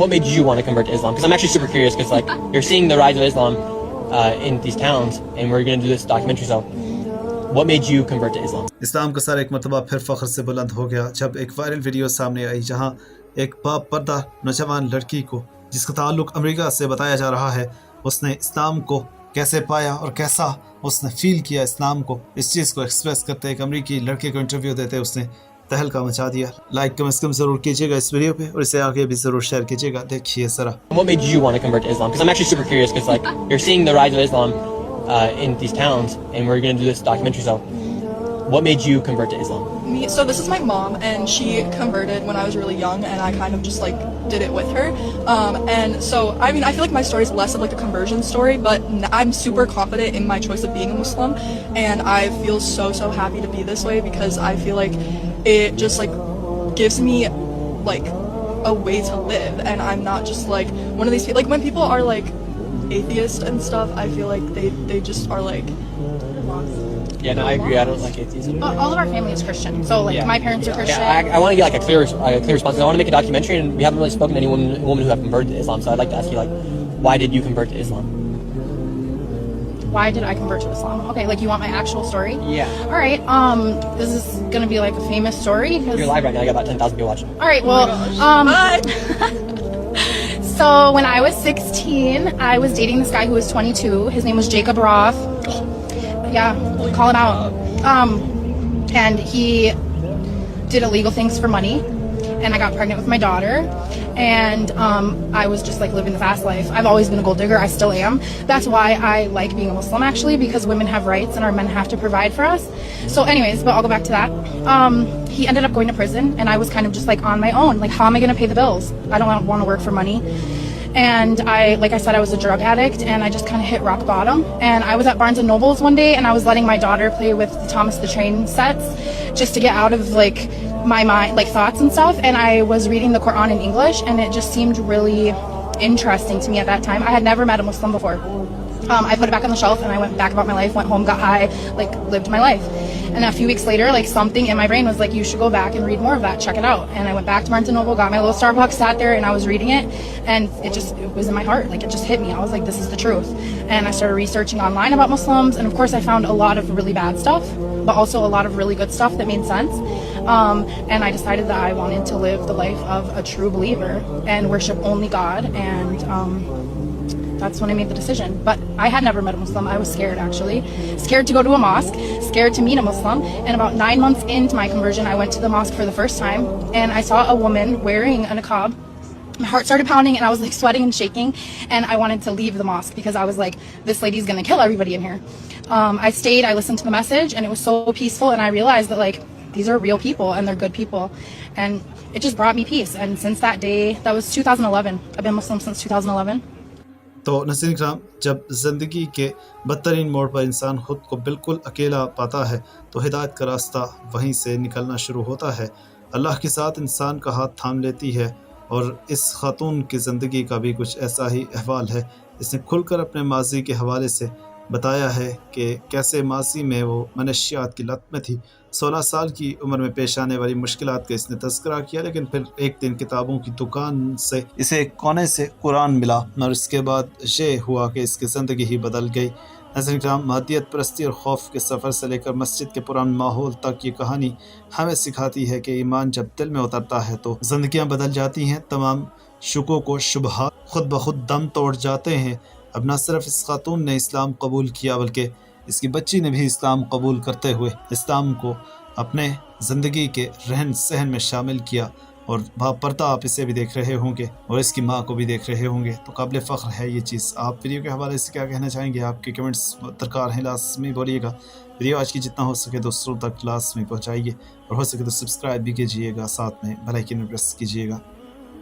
What made you want to convert to Islam? Because I'm actually super curious because like you're seeing the rise of Islam in these towns, and we're going to do this documentary. So, what made you convert to Islam? इस्लाम का sir एक मरतबा फिर फ़ख्र से बुलंद हो गया जब एक वायरल वीडियो सामने आई जहां एक बापर्दा नौजवान लड़की को जिसका ताल्लुक अमेरिका से बताया जा रहा है, उसने इस्लाम को कैसे पाया और कैसा उसने फील किया इस्लाम को, इस चीज़ को एक्सप्रेस करते एक अमेरिकी लड़के को इंटरव्यू देते उसने तहलका मचा दिया। लाइक कम से कम ज़रूर कीजिएगा इस वीडियो पे और इसे आगे भी ज़रूर शेयर कीजिएगा। देखिए ज़रा। What made you want to convert to Islam? Because I'm actually super curious because like you're seeing the rise of Islam in these towns, and we're going to do this documentary. So, what made you convert to Islam? So this is my mom, and she converted when I was really young, and I kind of just like did it with her. And so I mean, I feel like my story is less of like a conversion story, but I'm super confident in my choice of being a Muslim, and I feel so happy to be this way because I feel like it just like gives me like a way to live, and I'm not just like one of these people. Like when people are like atheist and stuff, I feel like they just are like Yeah, no, I agree. I don't like atheism. All of our family is Christian, so like my parents are Christian. Yeah, I want to get like a clear response. I want to make a documentary, and we haven't really spoken to any woman who have converted to Islam. So I'd like to ask you, like, why did you convert to Islam? Why did I convert to Islam? Okay, like you want my actual story? Yeah. All right. This is gonna be like a famous story. You're live right now. I got about 10,000 people watching. All right. Well, so when I was 16, I was dating this guy who was 22. His name was Jacob Roth. Yeah, call him out. And he did illegal things for money, and I got pregnant with my daughter, and I was just like living the fast life. I've always been a gold digger. I still am. That's why I like being a Muslim, actually, because women have rights and our men have to provide for us. So anyways, but I'll go back to that. He ended up going to prison, and I was kind of just like on my own. Like, how am I going to pay the bills? I don't want to work for money. And like I said, I was a drug addict, and I just kind of hit rock bottom. And I was at Barnes & Noble's one day, and I was letting my daughter play with the Thomas the Train sets just to get out of like my mind, like thoughts and stuff. And I was reading the Quran in English, and it just seemed really interesting to me at that time. I had never met a Muslim before. I put it back on the shelf, and I went back about my life, went home, got high, like lived my life. And a few weeks later, like something in my brain was like, you should go back and read more of that, check it out. And I went back to Barnes & Noble, got my little Starbucks, sat there, and I was reading it, and it was in my heart, like it just hit me. I was like, this is the truth. And I started researching online about Muslims, and of course I found a lot of really bad stuff, but also a lot of really good stuff that made sense. And I decided that I wanted to live the life of a true believer and worship only God, and that's when I made the decision. But I had never met a Muslim. I was scared, actually. Scared to go to a mosque, scared to meet a Muslim. And about 9 months into my conversion, I went to the mosque for the first time, and I saw a woman wearing a niqab. My heart started pounding, and I was like sweating and shaking, and I wanted to leave the mosque because I was like, this lady's gonna kill everybody in here. I stayed, I listened to the message, and it was so peaceful, and I realized that like, these are real people, and they're good people. And it just brought me peace. And since that day, that was 2011. I've been Muslim since 2011. तो नज़ीर कराम, जब ज़िंदगी के बदतरीन मोड़ पर इंसान ख़ुद को बिल्कुल अकेला पाता है तो हिदायत का रास्ता वहीं से निकलना शुरू होता है। अल्लाह के साथ इंसान का हाथ थाम लेती है, और इस खातून की ज़िंदगी का भी कुछ ऐसा ही अहवाल है। इसने खुलकर अपने माजी के हवाले से बताया है कि कैसे माजी में वो मनशियात की लत में थी। 16 साल की उम्र में पेश आने वाली मुश्किलात का इसने तज़किरा किया, लेकिन फिर एक दिन किताबों की दुकान से इसे एक कोने से कुरान मिला, और इसके बाद ये हुआ कि इसकी ज़िंदगी ही बदल गई। नाज़रीन किराम, मादियत परस्ती और खौफ के सफ़र से लेकर मस्जिद के पुराने माहौल तक ये कहानी हमें सिखाती है कि ईमान जब दिल में उतरता है तो ज़िंदगियाँ बदल जाती हैं। तमाम शुकों को शुबहात खुद ब खुद दम तोड़ जाते हैं। अब न सिर्फ इस खातून ने इस्लाम कबूल किया, बल्कि इसकी बच्ची ने भी इस्लाम कबूल करते हुए इस्लाम को अपने ज़िंदगी के रहन सहन में शामिल किया। और बापर्दा आप इसे भी देख रहे होंगे और इसकी माँ को भी देख रहे होंगे, तो काबिल फ़ख्र है ये चीज़। आप वीडियो के हवाले से क्या कहना चाहेंगे? आपके कमेंट्स दरकार हैं, लाजमी बोलिएगा। वीडियो आज की जितना हो सके दोस्तों तक लाजमी पहुँचाइए, और हो सके तो सब्सक्राइब भी कीजिएगा, साथ में बेल आइकन प्रेस कीजिएगा।